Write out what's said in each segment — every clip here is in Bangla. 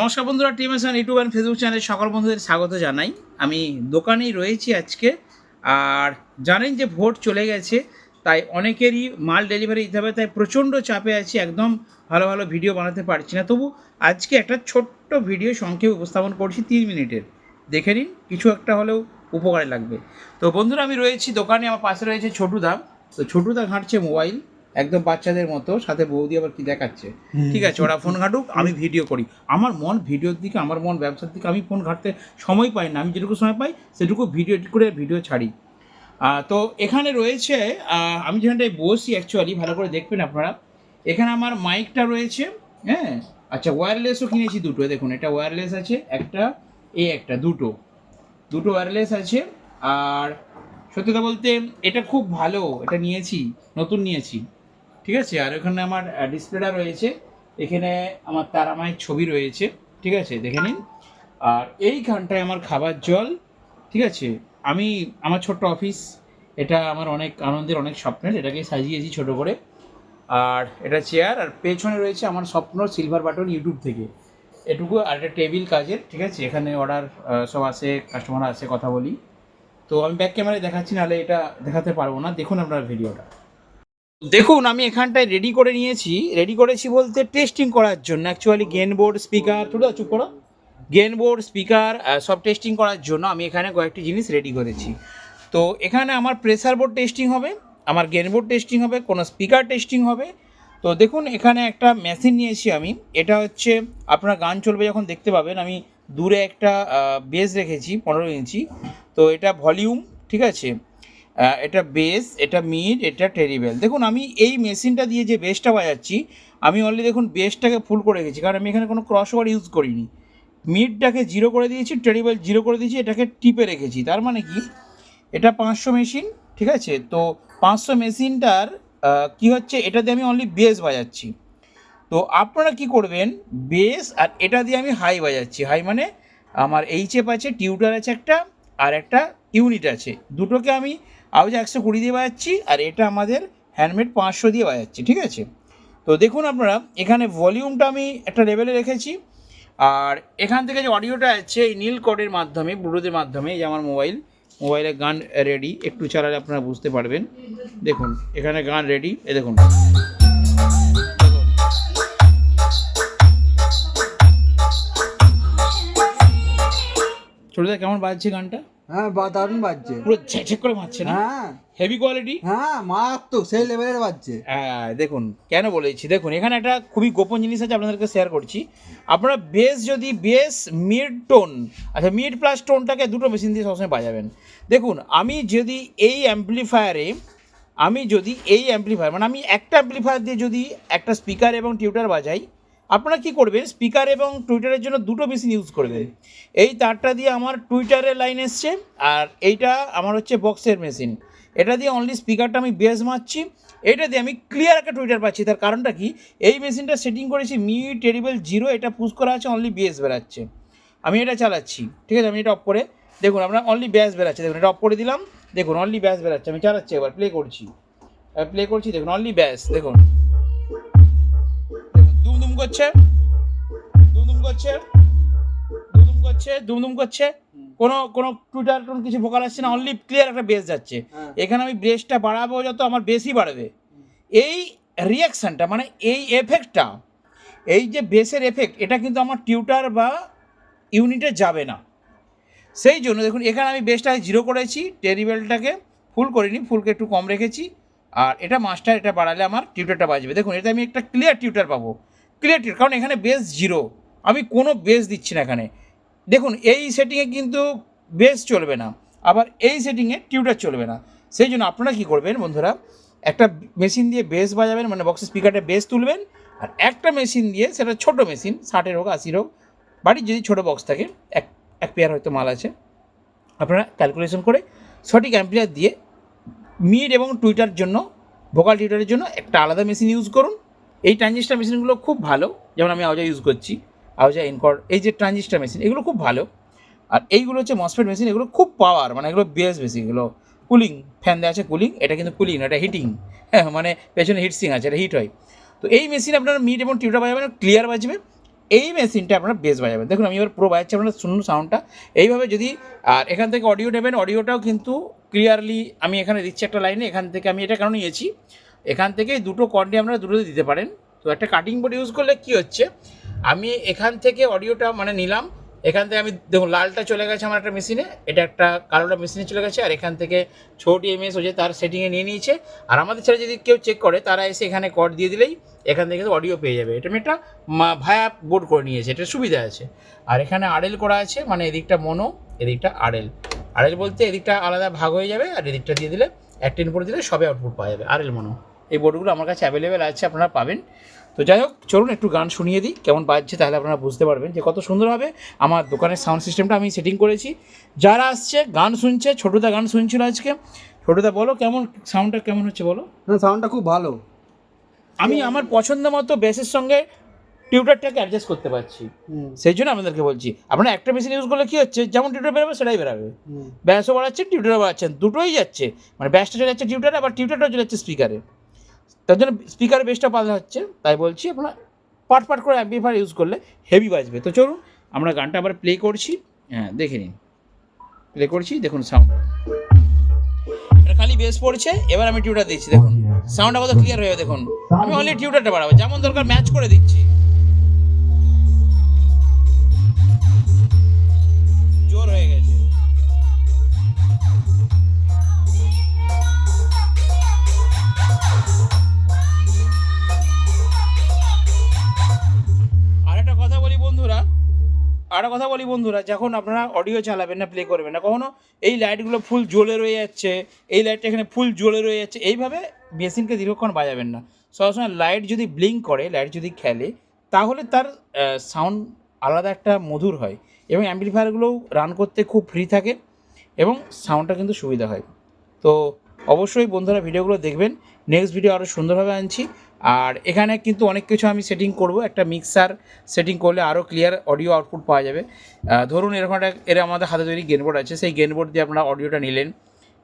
নমস্কার বন্ধুরা, টিএমএসএন ইউটিউব অ্যান্ড ফেসবুক চ্যানেলে সকল বন্ধুদের স্বাগত জানাই। আমি দোকানেই রয়েছি আজকে। আর জানেন যে ভোট চলে গেছে, তাই অনেকেরই মাল ডেলিভারি দিতে হবে, তাই প্রচণ্ড চাপে আছি, একদম ভালো ভালো ভিডিও বানাতে পারছি না। তবু আজকে একটা ছোট্ট ভিডিও সংক্ষেপে উপস্থাপন করছি 3 মিনিটের, দেখে নিন, কিছু একটা হলেও উপকারে লাগবে। তো বন্ধুরা, আমি রয়েছি দোকানে, আমার পাশে রয়েছে ছোটুদা। তো ছোটুদা ঘাঁটছে মোবাইল, একদম বাচ্চাদের মতো, সাথে বৌদি আবার কি দেখাচ্ছে। ঠিক আছে, ওরা ফোন ঘাঁটুক, আমি ভিডিও করি। আমার মন ভিডিওর দিকে, আমার মন ব্যবসার দিকে। আমি ফোন ঘাঁটতে সময় পাই না, আমি যেটুকু সময় পাই সেটুকু ভিডিও এডিট করে ভিডিও ছাড়ি। তো এখানে রয়েছে, আমি যেখানটায় বসি অ্যাকচুয়ালি, ভালো করে দেখবেন আপনারা, এখানে আমার মাইকটা রয়েছে। হ্যাঁ, আচ্ছা, ওয়্যারলেসও কিনেছি দুটো। দেখুন, এটা ওয়্যারলেস আছে একটা, একটা, দুটো ওয়্যারলেস আছে। আর সত্যি কথা বলতে এটা খুব ভালো, এটা নিয়েছি, নতুন নিয়েছি। ঠিক আছে, আর এখানে আমার ডিসপ্লেটা রয়েছে, এখানে আমার তারা মায়ের ছবি রয়েছে। ঠিক আছে, দেখে নিন। আর এইখানটায় আমার খাবার জল। ঠিক আছে, আমি আমার ছোট্ট অফিস, এটা আমার অনেক আনন্দের, অনেক স্বপ্নের, এটাকে সাজিয়েছি ছোট করে। আর এটা চেয়ার, আর পেছনে রয়েছে আমার স্বপ্ন সিলভার বাটন ইউটিউব থেকে, এটুকু। আর একটা টেবিল কাজের। ঠিক আছে, এখানে অর্ডার সব আসে, কাস্টমার আসে, কথা বলি। তো আমি ব্যাক ক্যামেরায় দেখাচ্ছি, নাহলে এটা দেখাতে পারবো না। দেখুন আপনার ভিডিওটা। দেখুন, আমি এখানটায় রেডি করে নিয়েছি। রেডি করেছি বলতে টেস্টিং করার জন্য, অ্যাকচুয়ালি গেন বোর্ড, স্পিকার, চুপ করো, গেন বোর্ড, স্পিকার সব টেস্টিং করার জন্য আমি এখানে কয়েকটি জিনিস রেডি করেছি। তো এখানে আমার প্রেসার বোর্ড টেস্টিং হবে, আমার গেন বোর্ড টেস্টিং হবে, কোনো স্পিকার টেস্টিং হবে। তো দেখুন, এখানে একটা মেশিন নিয়েছি আমি। এটা হচ্ছে আপনার গান চলবে যখন দেখতে পাবেন, আমি দূরে একটা বেস রেখেছি 15 ইঞ্চি। তো এটা ভলিউম, ঠিক আছে, এটা বেস, এটা মিড, এটা টেরিবেল। দেখুন, আমি এই মেশিনটা দিয়ে যে বেসটা বাজাচ্ছি, আমি অলরেডি দেখুন বেসটাকে ফুল করে রেখেছি, কারণ আমি এখানে কোনো ক্রস ওভার ইউজ করিনি। মিডটাকে 0 করে দিয়েছি, টেরিবেল 0 করে দিয়েছি, এটাকে টিপে রেখেছি। তার মানে কি, এটা 500 মেশিন। ঠিক আছে, তো 500 মেশিনটার কী হচ্ছে, এটা দিয়ে আমি অনলি বেস বাজাচ্ছি। তো আপনারা কি করবেন, বেস আর এটা দিয়ে আমি হাই বাজাচ্ছি। হাই মানে আমার এইচএফ আছে, টিউটার আছে একটা, আর একটা ইউনিট আছে, দুটোকে আমি আওয়াজ 120 দিয়ে বাজাচ্ছি, আর এটা আমাদের হ্যান্ডমেড 500 দিয়ে বাজাচ্ছি। ঠিক আছে, তো দেখুন আপনারা, এখানে ভলিউমটা আমি একটা লেভেলে রেখেছি। আর এখান থেকে যে অডিওটা আছে, এই নীল কোডের মাধ্যমে, ব্লুটুথের মাধ্যমে, এই যে আমার মোবাইলে গান রেডি, একটু চালালে আপনারা বুঝতে পারবেন। দেখুন, এখানে গান রেডি, এ দেখুন। ছোটদা, কেমন বাজছে গানটা? হ্যাঁ, দারুণ বাজছে, পুরো ঝেকঝেক করে বাজছে না? হ্যাঁ, হেভি কোয়ালিটি। হ্যাঁ, মারাত্মক, সেই লেভেলের বাজছে। হ্যাঁ, দেখুন কেন বলেছি। দেখুন, এখানে একটা খুবই গোপন জিনিস আছে, আপনাদেরকে শেয়ার করছি। আপনারা বেস, যদি বেস মিড টোন, আচ্ছা মিড প্লাস টোনটাকে দুটো মেশিন দিয়ে সবসময় বাজাবেন। দেখুন, আমি যদি এই অ্যাম্পলিফায়ার মানে আমি একটা অ্যাম্পলিফায়ার দিয়ে যদি একটা স্পিকার এবং টিউটার বাজাই, আপনারা কি করবেন, স্পিকার এবং টুইটারের জন্য দুটো মেশিন ইউজ করবেন। এই তারটা দিয়ে আমার টুইটারের লাইন এসছে, আর এইটা আমার হচ্ছে বক্সের মেশিন। এটা দিয়ে অনলি স্পিকারটা আমি বেস মারছি, এটা দিয়ে আমি ক্লিয়ার একটা টুইটার পাচ্ছি। তার কারণটা কি, এই মেশিনটা সেটিং করেছি মিড, টেরিবেল 0, এটা পুশ করা আছে, অনলি বেস বেরাচ্ছে। আমি এটা চালাচ্ছি, ঠিক আছে, আমি এটা অফ করে, দেখুন আপনার অনলি ব্যাস বেরাচ্ছে। দেখুন, এটা অফ করে দিলাম, দেখুন অনলি ব্যাস বেরাচ্ছে। আমি চালাচ্ছি, এবার প্লে করছি, দেখুন অনলি ব্যাস। দেখুন দুমদুম করছে, দুমদুম করছে, দুমদুম করছে, দুমদুম করছে, কোনো টুইটার টোন কিছু ভোকাল আসছে না, অনলি ক্লিয়ার একটা বেস যাচ্ছে। এখানে আমি বেসটা বাড়াবো যত, আমার বেশি বাড়বে। এই রিয়াকশানটা, মানে এই এফেক্টটা, এই যে বেসের এফেক্ট, এটা কিন্তু আমার টিউটার বা ইউনিটে যাবে না। সেই জন্য দেখুন, এখানে আমি বেসটাকে 0 করেছি, টেরিবেলটাকে ফুল করিনি, ফুলকে একটু কম রেখেছি। আর এটা মাস্টার, এটা বাড়ালে আমার টিউটারটা বাজবে। দেখুন, এটা আমি একটা ক্লিয়ার টিউটার পাবো, ক্লিয়ার টিউটার, কারণ এখানে বেস 0, আমি কোনো বেস দিচ্ছি না এখানে। দেখুন, এই সেটিংয়ে কিন্তু বেস চলবে না, আবার এই সেটিংয়ে টিউটার চলবে না। সেই জন্য আপনারা কী করবেন বন্ধুরা, একটা মেশিন দিয়ে বেস বাজাবেন, মানে বক্সের স্পিকারটা বেস তুলবেন, আর একটা মেশিন দিয়ে, সেটা ছোটো মেশিন, 60-এর হোক 80-এর হোক, বাড়ির যদি ছোটো বক্স থাকে, এক পেয়ার হয়তো মাল আছে, আপনারা ক্যালকুলেশন করে সঠিক অ্যাম্পলিফায়ার দিয়ে মিড এবং টুইটার জন্য, ভোকাল টিউটারের জন্য একটা আলাদা মেশিন ইউজ করুন। এই ট্রানজিস্টার মেশিনগুলো খুব ভালো, যেমন আমি আওজা ইউজ করছি, আওজা এনকর, এই যে ট্রানজিস্টার মেশিন, এগুলো খুব ভালো। আর এইগুলো হচ্ছে মসফেট মেশিন, এগুলো খুব পাওয়ার, মানে এগুলো বেস বেশি, এগুলো কুলিং ফ্যান দেওয়া আছে, কুলিং, এটা কিন্তু কুলিং, এটা হিটিং, হ্যাঁ, মানে পেছনে হিটসিং আছে, এটা হিট হয়। তো এই মেশিন আপনারা মিড এবং টিউটার বাজাবেন, ক্লিয়ার বাজবে, এই মেশিনটা আপনারা বেস বাজাবেন। দেখুন আমি এবার পুরো বাজাচ্ছি, আপনারা শুনুন সাউন্ডটা এইভাবে। যদি আর এখান থেকে অডিও নেবেন, অডিওটাও কিন্তু ক্লিয়ারলি আমি এখানে দিচ্ছি একটা লাইনে। এখান থেকে আমি এটা কেন নিয়েছি, এখান থেকে দুটো কর্ডে আপনারা দুটোতে দিতে পারেন। তো একটা কাটিং বোর্ড ইউজ করলে কী হচ্ছে, আমি এখান থেকে অডিওটা মানে নিলাম, এখান থেকে আমি দেখুন লালটা চলে গেছে আমার একটা মেশিনে, এটা একটা কালোটা মেশিনে চলে গেছে, আর এখান থেকে ছোটি এমএস হচ্ছে তার সেটিংয়ে নিয়ে নিয়েছে। আর আমাদের ছেলে যদি কেউ চেক করে, তারা এসে এখানে কর্ড দিয়ে দিলেই এখান থেকে অডিও পেয়ে যাবে। এটা আমি একটা ভায়া বোর্ড করে নিয়েছে, এটা সুবিধা আছে। আর এখানে আরএল করা আছে, মানে এদিকটা মনো, এদিকটা আরএল। আরএল বলতে এদিকটা আলাদা ভাগ হয়ে যাবে, আর এদিকটা দিয়ে দিলে একটা ইনপুট দিলে সবে আউটপুট পাওয়া যাবে। আরএল মনো এই বোর্ডগুলো আমার কাছে অ্যাভেলেবেল আছে, আপনারা পাবেন। তো যাই হোক, চলুন একটু গান শুনিয়ে দিই কেমন বাজছে, তাহলে আপনারা বুঝতে পারবেন যে কত সুন্দরভাবে আমার দোকানের সাউন্ড সিস্টেমটা আমি সেটিং করেছি। যারা আসছে গান শুনছে, ছোটদা গান শুনছিল আজকে। ছোটদা বলো কেমন সাউন্ডটা কেমন হচ্ছে বলো। না, সাউন্ডটা খুব ভালো। আমি আমার পছন্দ মতো বেসের সঙ্গে টিউটারটাকে অ্যাডজাস্ট করতে পারছি, সেই জন্য আপনাদেরকে বলছি। আপনারা একটা মেশিন ইউজ করলে কী হচ্ছে, যেমন টিউটার বেরোবে সেটাই বেরোবে। ব্যাসও বাড়াচ্ছেন, টিউটারও বাড়াচ্ছেন, দুটোই যাচ্ছে, মানে ব্যাসটা চলে যাচ্ছে টিউটারে, আবার টিউটারটাও চলে যাচ্ছে স্পিকারে। তার জন্য স্পিকারের বেসটা পাল্লা হচ্ছে। তাই বলছি আপনারা পাট করে অ্যাম্পলিফায়ার ইউজ করলে হেভি বাজবে। তো চলুন আমরা গানটা আবার প্লে করছি, হ্যাঁ দেখে নিন, প্লে করছি, দেখুন সাউন্ড এটা খালি বেস পড়ছে। এবার আমি টিউটার দিচ্ছি, দেখুন সাউন্ডটা কত ক্লিয়ার হয়ে যাবে। দেখুন আমি অনলি টিউটারটা বাড়াবো, যেমন দরকার ম্যাচ করে দিচ্ছি, জোর হয়ে গেছে। আরেকটা কথা বলি বন্ধুরা, যখন আপনারা অডিও চালাবেন না, প্লে করবেন না, কখনো এই লাইটগুলো ফুল জ্বলে রয়ে যাচ্ছে, এই লাইটটা এখানে ফুল জ্বলে রয়ে যাচ্ছে, এইভাবে মেশিনকে দীর্ঘক্ষণ বাজাবেন না। সবসময় লাইট যদি ব্লিঙ্ক করে, লাইট যদি খেলে, তাহলে তার সাউন্ড আলাদা একটা মধুর হয়, এবং অ্যাম্পলিফায়ারগুলোও রান করতে খুব ফ্রি থাকে, এবং সাউন্ডটা কিন্তু সুবিধা হয়। তো অবশ্যই বন্ধুরা ভিডিওগুলো দেখবেন, নেক্সট ভিডিও আরও সুন্দরভাবে আনছি। আর এখানে কিন্তু অনেক কিছু আমি সেটিং করব, একটা মিক্সার সেটিং করলে আরও ক্লিয়ার অডিও আউটপুট পাওয়া যাবে। ধরুন এরকম একটা আমাদের হাতে তৈরি গেনবোর্ড আছে, সেই গেনবোর্ড দিয়ে আপনারা অডিওটা নিলেন,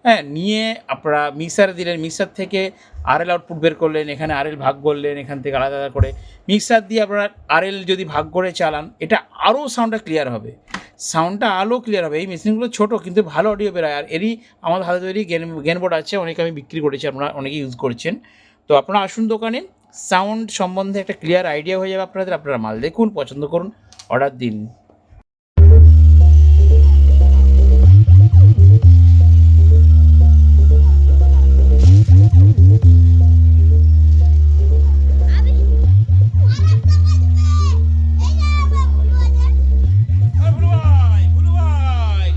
হ্যাঁ, নিয়ে আপনারা মিক্সারে দিলেন, মিক্সার থেকে আরএল আউটপুট বের করলেন, এখানে আরএল ভাগ করলেন, এখান থেকে আলাদা আলাদা করে মিক্সার দিয়ে আপনারা আরএল যদি ভাগ করে চালান, এটা আরও সাউন্ডটা ক্লিয়ার হবে, এই মেশিনগুলো ছোটো কিন্তু ভালো অডিও বেরোয়। আর এরই আমাদের হাতে তৈরি গেনবোর্ড আছে, অনেকে আমি বিক্রি করেছি, আপনারা অনেকে ইউজ করছেন। তো আপনারা আসুন দোকানে, সাউন্ড সম্বন্ধে একটা ক্লিয়ার আইডিয়া হয়ে যাবে আপনাদের। আপনারা মাল দেখুন, পছন্দ করুন, অর্ডার দিন।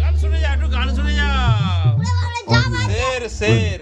গান শুনে যাও, একটু গান শুনে যাও। শের